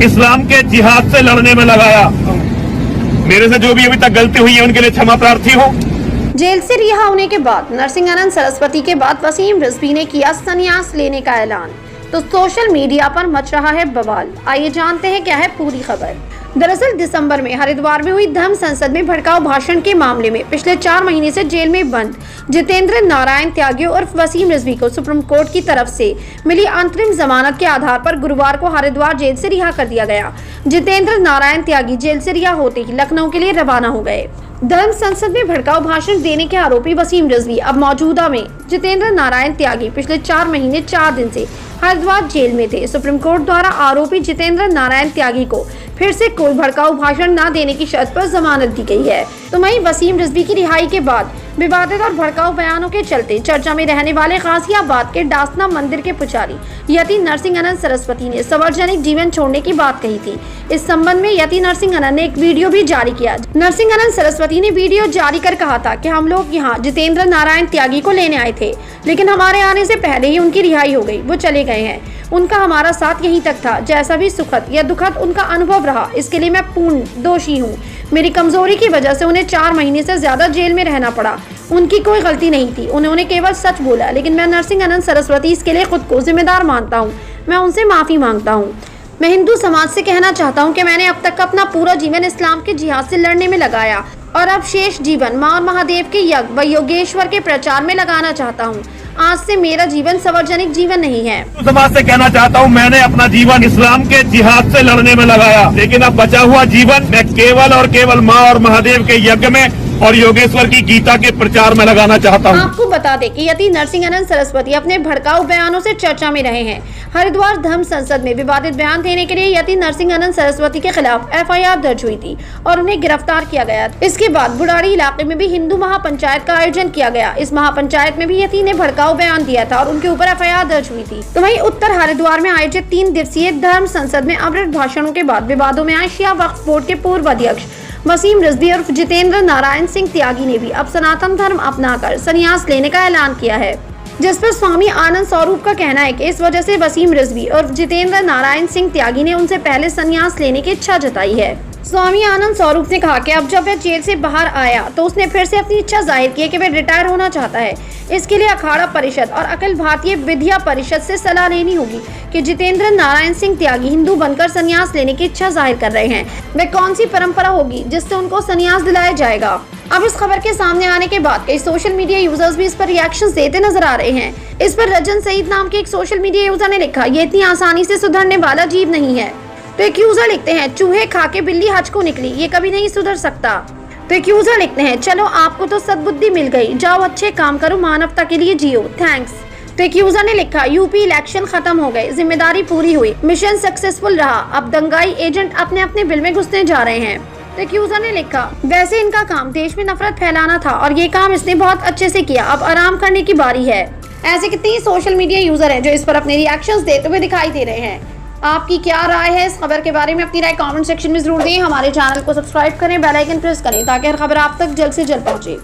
इस्लाम के जिहाद से लड़ने में लगाया। मेरे से जो भी अभी तक गलती हुई है उनके लिए क्षमा प्रार्थी हूँ। जेल से रिहा होने के बाद नरसिंहानंद सरस्वती के बाद वसीम रिजवी ने किया संन्यास लेने का ऐलान, तो सोशल मीडिया पर मच रहा है बवाल। आइए जानते हैं क्या है पूरी खबर। दरअसल दिसंबर में हरिद्वार में हुई धर्म संसद में भड़काऊ भाषण के मामले में पिछले 4 महीने से जेल में बंद जितेंद्र नारायण त्यागी उर्फ वसीम रिजवी को सुप्रीम कोर्ट की तरफ से मिली अंतरिम जमानत के आधार पर गुरुवार को हरिद्वार जेल से रिहा कर दिया गया। जितेंद्र नारायण त्यागी जेल से रिहा होते ही लखनऊ के लिए रवाना हो गए। धर्म संसद में भड़काऊ भाषण देने के आरोपी वसीम रिजवी अब मौजूदा में जितेंद्र नारायण त्यागी पिछले 4 महीने 4 दिन से हरिद्वार जेल में थे। सुप्रीम कोर्ट द्वारा आरोपी जितेंद्र नारायण त्यागी को फिर से कोई भड़काऊ भाषण न देने की शर्त पर जमानत दी गई है। तो वहीं वसीम रिजवी की रिहाई के बाद विवादित और भड़काऊ बयानों के चलते चर्चा में रहने वाले गाजियाबाद के डासना मंदिर के पुजारी यति नरसिंहानंद सरस्वती ने सार्वजनिक जीवन छोड़ने की बात कही थी। इस संबंध में यति नरसिंहानंद ने एक वीडियो भी जारी किया। नरसिंहानंद सरस्वती ने वीडियो जारी कर कहा था कि हम लोग यहाँ जितेंद्र नारायण त्यागी को लेने आए थे, लेकिन हमारे आने से पहले ही उनकी रिहाई हो गई। वो चले गए हैं। उनका हमारा साथ यहीं तक था। जैसा भी सुखद या दुखद उनका अनुभव रहा, इसके लिए मैं पूर्ण दोषी हूँ। मेरी कमजोरी की वजह से उन्हें 4 महीने से ज्यादा जेल में रहना पड़ा। उनकी कोई गलती नहीं थी, उन्होंने केवल सच बोला। लेकिन मैं नरसिंहानंद सरस्वती इसके लिए खुद को जिम्मेदार मानता हूँ। मैं उनसे माफी मांगता हूँ। मैं हिंदू समाज से कहना चाहता हूँ कि मैंने अब तक अपना पूरा जीवन इस्लाम के जिहाद से लड़ने में लगाया और अब शेष जीवन माँ और महादेव के यज्ञ व योगेश्वर के प्रचार में लगाना चाहता हूँ। आज से मेरा जीवन सार्वजनिक जीवन नहीं है। समाज से कहना चाहता हूँ, मैंने अपना जीवन इस्लाम के जिहाद से लड़ने में लगाया, लेकिन अब बचा हुआ जीवन मैं केवल और केवल माँ और महादेव के यज्ञ में और योगेश्वर की गीता के प्रचार में लगाना चाहता हूँ। आपको बता दें कि यति नरसिंहानंद सरस्वती अपने भड़काऊ बयानों से चर्चा में रहे हैं। हरिद्वार धर्म संसद में विवादित बयान देने के लिए यति नरसिंहानंद सरस्वती के खिलाफ FIR दर्ज हुई थी और उन्हें गिरफ्तार किया गया। इसके बाद बुढ़ाड़ी इलाके में भी हिंदू महापंचायत का आयोजन किया गया। इस महापंचायत में भी यति ने भड़काऊ बयान दिया था और उनके ऊपर FIR दर्ज हुई थी। तो वहीं उत्तर हरिद्वार में आयोजित 3 दिवसीय धर्म संसद में अमृत भाषणों के बाद विवादों में आए शिया वक्फ बोर्ड के पूर्व अध्यक्ष वसीम रिजवी और जितेंद्र नारायण सिंह त्यागी ने भी अब सनातन धर्म अपनाकर संन्यास लेने का ऐलान किया है, जिस पर स्वामी आनंद स्वरूप का कहना है कि इस वजह से वसीम रिजवी और जितेंद्र नारायण सिंह त्यागी ने उनसे पहले संन्यास लेने की इच्छा जताई है। स्वामी आनंद स्वरूप ने कहा कि अब जब वह जेल से बाहर आया तो उसने फिर से अपनी इच्छा जाहिर की कि वह रिटायर होना चाहता है। इसके लिए अखाड़ा परिषद और अखिल भारतीय विद्या परिषद से सलाह लेनी होगी कि जितेंद्र नारायण सिंह त्यागी हिंदू बनकर संन्यास लेने की इच्छा जाहिर कर रहे हैं। वह कौन सी परंपरा होगी जिससे उनको संन्यास दिलाया जाएगा। अब इस खबर के सामने आने के बाद कई सोशल मीडिया यूजर्स भी इस पर रिएक्शंस देते नजर आ रहे हैं। इस पर रजन सईद नाम के एक सोशल मीडिया यूजर ने लिखा, ये इतनी आसानी से सुधरने वाला जीव नहीं है। तो एक यूजर लिखते हैं, चूहे खा के बिल्ली हज को निकली, ये कभी नहीं सुधर सकता। तो एक यूजर लिखते हैं, चलो आपको तो सद्बुद्धि मिल गई, जाओ अच्छे काम करो, मानवता के लिए जियो, थैंक्स। तो एक यूजर ने लिखा, यूपी इलेक्शन खत्म हो गए, जिम्मेदारी पूरी हुई, मिशन सक्सेसफुल रहा, अब दंगाई एजेंट अपने अपने बिल में घुसने जा रहे हैं। तो एक यूजर ने लिखा, वैसे इनका काम देश में नफरत फैलाना था और ये काम इसने बहुत अच्छे से किया, अब आराम करने की बारी है। ऐसे कितने सोशल मीडिया यूजर हैं जो इस पर अपने रिएक्शंस देते हुए दिखाई दे रहे हैं। आपकी क्या राय है इस खबर के बारे में? अपनी राय कमेंट सेक्शन में जरूर दें। हमारे चैनल को सब्सक्राइब करें, बेल आइकन प्रेस करें ताकि हर खबर आप तक जल्द से जल्द पहुंचे।